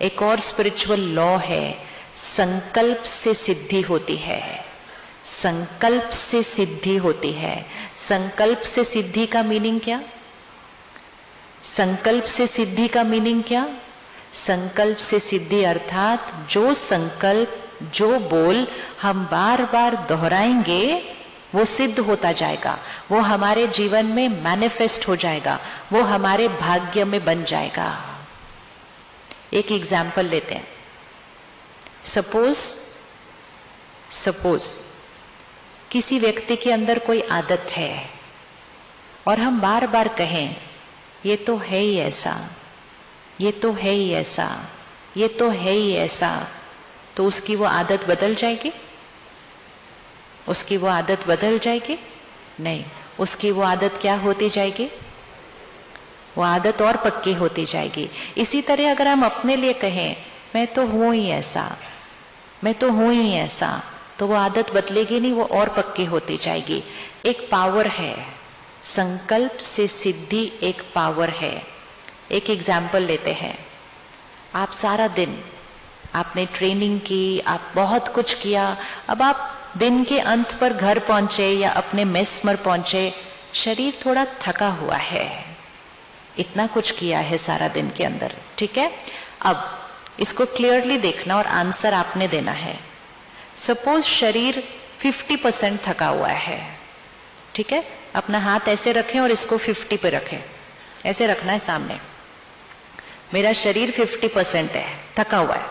एक और spiritual law है, संकल्प से सिद्धि होती है। संकल्प से सिद्धि होती है। संकल्प से सिद्धि का मीनिंग क्या? संकल्प से सिद्धि का मीनिंग क्या? संकल्प से सिद्धि अर्थात जो संकल्प, जो बोल हम बार बार दोहराएंगे वो सिद्ध होता जाएगा, वो हमारे जीवन में मैनिफेस्ट हो जाएगा, वो हमारे भाग्य में बन जाएगा। एक एग्जाम्पल लेते हैं। सपोज किसी व्यक्ति के अंदर कोई आदत है और हम बार बार कहें ये तो है ही ऐसा, ये तो है ही ऐसा, ये तो है ही ऐसा, तो उसकी वो आदत बदल जाएगी? उसकी वो आदत बदल जाएगी? नहीं, उसकी वो आदत क्या होती जाएगी? वो आदत और पक्की होती जाएगी। इसी तरह अगर हम अपने लिए कहें मैं तो हूं ही ऐसा, मैं तो हूं ही ऐसा, तो वो आदत बदलेगी नहीं, वो और पक्की होती जाएगी। एक पावर है, संकल्प से सिद्धि एक पावर है। एक एग्जाम्पल लेते हैं। आप सारा दिन आपने ट्रेनिंग की, आप बहुत कुछ किया, अब आप दिन के अंत पर घर पहुंचे या अपने मेस पर पहुंचे, शरीर थोड़ा थका हुआ है, इतना कुछ किया है सारा दिन के अंदर, ठीक है। अब इसको क्लियरली देखना और आंसर आपने देना है। सपोज शरीर 50% थका हुआ है, ठीक है। अपना हाथ ऐसे रखें और इसको 50 पे रखें, ऐसे रखना है सामने। मेरा शरीर 50% है, थका हुआ है।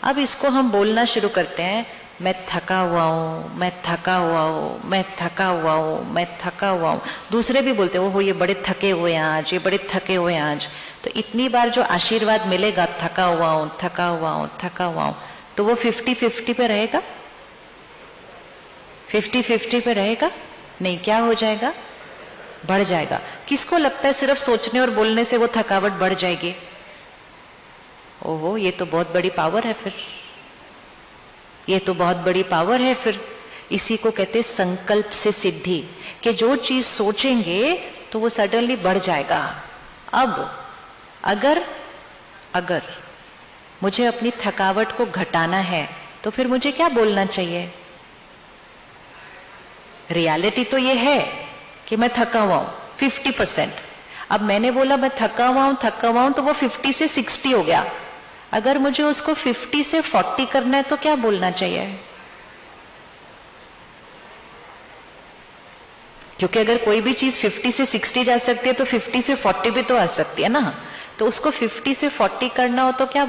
अब इसको हम बोलना शुरू करते हैं, मैं थका हुआ हूं, मैं थका हुआ हूं, मैं थका हुआ हूं, मैं थका हुआ हूं। दूसरे भी बोलते हो ये बड़े थके हुए हैं आज, ये बड़े थके हुए हैं आज। तो इतनी बार जो आशीर्वाद मिलेगा, थका हुआ हूं, थका हुआ हूं, थका हुआ हूं, तो वो 50-50 पे रहेगा? 50-50 पे रहेगा? नहीं, क्या हो जाएगा? बढ़ जाएगा। किसको लगता है सिर्फ सोचने और बोलने से वो थकावट बढ़ जाएगी? ओहो, ये तो बहुत बड़ी पावर है फिर, ये तो बहुत बड़ी पावर है फिर। इसी को कहते संकल्प से सिद्धि, कि जो चीज सोचेंगे तो वो सडनली बढ़ जाएगा। अब अगर मुझे अपनी थकावट को घटाना है तो फिर मुझे क्या बोलना चाहिए? रियलिटी तो ये है कि मैं थका हुआ हूं 50%। अब मैंने बोला मैं थका हुआ हूं, तो वो 50 से 60 हो गया। अगर मुझे उसको 50 से 40 करना है तो क्या बोलना चाहिए? क्योंकि अगर कोई भी चीज 50 से 60 जा सकती है तो 50 से 40 भी तो आ सकती है ना। तो उसको 50 से 40 करना हो तो क्या